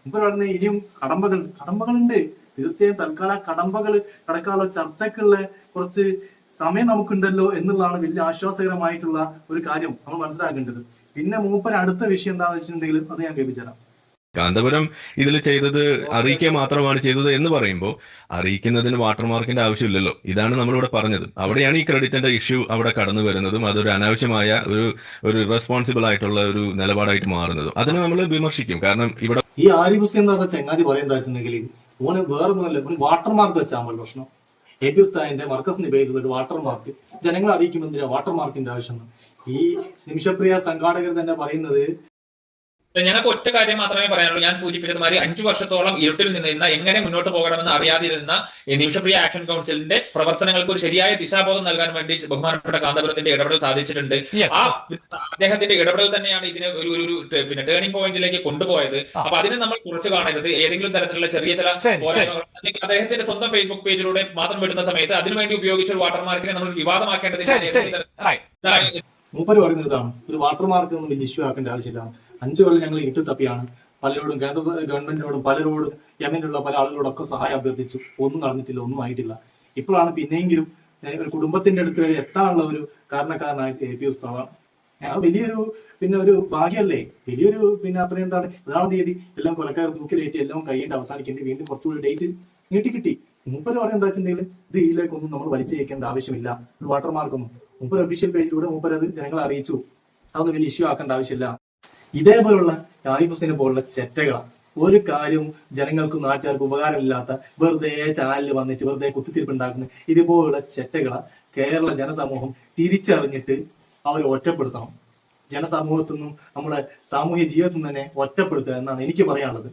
മുമ്പ് പറയുന്നത് ഇനിയും കടമ്പകളുണ്ട്. തീർച്ചയായും തൽക്കാലം കടമ്പകൾ കടക്കാനുള്ള ചർച്ചക്കുള്ള കുറച്ച് സമയം നമുക്കുണ്ടല്ലോ എന്നുള്ളതാണ് വലിയ ആശ്വാസകരമായിട്ടുള്ള ഒരു കാര്യം നമ്മൾ മനസ്സിലാക്കേണ്ടത്. പിന്നെ മൂപ്പര് അടുത്ത വിഷയം എന്താണെന്ന് വെച്ചിട്ടുണ്ടെങ്കിൽ അത് ഞാൻ കേൾപ്പിച്ചുതരാം. കാന്തപുരം ഇതിൽ ചെയ്തത് അറിയിക്കുക മാത്രമാണ് ചെയ്തത് എന്ന് പറയുമ്പോൾ അറിയിക്കുന്നതിന് വാട്ടർമാർക്കിന്റെ ആവശ്യമില്ലല്ലോ. ഇതാണ് നമ്മളിവിടെ പറഞ്ഞത്. അവിടെയാണ് ഈ ക്രെഡിറ്റിന്റെ ഇഷ്യൂ അവിടെ കടന്നു വരുന്നതും അതൊരു അനാവശ്യമായ ഒരു റെസ്പോൺസിബിൾ ആയിട്ടുള്ള ഒരു നിലപാടായിട്ട് മാറുന്നതും അതിനെ നമ്മൾ വിമർശിക്കും. കാരണം ഇവിടെ ഈ ആരിഫ് ഹുസൈൻ എന്ന് പറഞ്ഞ ചങ്ങാതി പറയുന്നത് വെച്ചിട്ടുണ്ടെങ്കിൽ ഓന് വേറൊന്നുമല്ല, ഒരു വാട്ടർമാർക്ക് വെച്ചാൽ പ്രശ്നം. AP ഉസ്താദിന്റെ മർക്കസിന്റെ പേരിലുള്ള ഒരു വാട്ടർമാർക്ക് ജനങ്ങളെ അറിയിക്കുമ്പോൾ വാട്ടർമാർക്കിന്റെ ആവശ്യം. ഈ നിമിഷപ്രിയ സംഘാടകർ തന്നെ പറയുന്നത് ഞങ്ങൾക്ക് ഒറ്റ കാര്യം മാത്രമേ പറയാനുള്ളൂ. ഞാൻ സൂചിപ്പിച്ചതുമാതിരി 5 വർഷത്തോളം ഇരുട്ടിൽ നിന്നിരുന്ന, എങ്ങനെ മുന്നോട്ട് പോകണമെന്ന് അറിയാതിരുന്ന നിമിഷപ്രിയ ആക്ഷൻ കൗൺസിലിന്റെ പ്രവർത്തനങ്ങൾക്ക് ഒരു ശരിയായ ദിശാബോധം നൽകാൻ വേണ്ടി ബഹുമാനപ്പെട്ട കാന്തപുരത്തിന്റെ ഇടപെടൽ സാധിച്ചിട്ടുണ്ട്. ആ അദ്ദേഹത്തിന്റെ ഇടപെടൽ തന്നെയാണ് ഇതിനെ ഒരു ടേണിംഗ് പോയിന്റിലേക്ക് കൊണ്ടുപോയത്. അപ്പൊ അതിനെ നമ്മൾ കുറച്ച് കാണരുത്. ഏതെങ്കിലും തരത്തിലുള്ള ചെറിയ ചില അദ്ദേഹത്തിന്റെ സ്വന്തം ഫേസ്ബുക്ക് പേജിലൂടെ മാത്രം വിടുന്ന സമയത്ത് അതിനുവേണ്ടി ഉപയോഗിച്ച ഒരു വാട്ടർമാർക്കിനെ നമ്മൾ വിവാദമാക്കേണ്ടതില്ല. മൂപ്പര് പറയുന്നത് ഇതാണ്, ഒരു വാട്ടർമാർക്ക് ഒന്നും വലിയ ഇഷ്യൂ ആക്കേണ്ട ആവശ്യമില്ല. 5 കൊല്ലം ഞങ്ങൾ ഇട്ട് തപ്പിയാണ് പലരോടും, കേന്ദ്ര ഗവൺമെന്റിനോടും പലരോടും, യമനിലുള്ള പല ആളുകളോടൊക്കെ സഹായം അഭ്യർത്ഥിച്ചു. ഒന്നും നടന്നിട്ടില്ല, ഒന്നും ആയിട്ടില്ല. ഇപ്പോഴാണ് പിന്നെയെങ്കിലും ഒരു കുടുംബത്തിന്റെ അടുത്ത് വരെ എത്താനുള്ള ഒരു കാരണക്കാരനായിട്ട് AP ഉസ്താദ്. വലിയൊരു ഒരു ഭാഗ്യമല്ലേ, വലിയൊരു അത്രയും എന്താണ് 1-ാം തീയതി എല്ലാം കൊലക്കാർ തൂക്കിലേറ്റി എല്ലാം കഴിയേണ്ട അവസാനിക്കേണ്ടി വീണ്ടും കുറച്ചുകൂടി ഡേറ്റ് നീട്ടിക്കിട്ടി. മൂപ്പര് പറയുന്നത് എന്താ വെച്ചിട്ടുണ്ടെങ്കിൽ ഇത് ഇതിലേക്കൊന്നും നമ്മൾ വലിച്ചേക്കേണ്ട ആവശ്യമില്ല, ഒരു വാട്ടർമാർക്കൊന്നും. മൂപ്പര് ഒഫീഷ്യൽ പേജിലൂടെ മൂപ്പര് അത് ജനങ്ങളെ അറിയിച്ചു. അതൊന്നും വലിയ ഇഷ്യൂ ആക്കേണ്ട ആവശ്യമില്ല. ഇതേപോലുള്ള ആരിഫ് ഹുസൈനെ പോലുള്ള ചെറ്റകളാണ് ഒരു കാര്യവും ജനങ്ങൾക്കും നാട്ടുകാർക്കും ഉപകാരമില്ലാത്ത വെറുതെ ചാനലിൽ വന്നിട്ട് വെറുതെ കുത്തിത്തിരിപ്പുണ്ടാക്കുന്ന ഇതുപോലുള്ള ചെറ്റകളെ കേരള ജനസമൂഹം തിരിച്ചറിഞ്ഞിട്ട് അവർ ഒറ്റപ്പെടുത്തണം. ജനസമൂഹത്തിൽ നിന്നും നമ്മുടെ സാമൂഹ്യ ജീവിതത്തിൽ നിന്ന് തന്നെ ഒറ്റപ്പെടുത്തുക എന്നാണ് എനിക്ക് പറയാനുള്ളത്.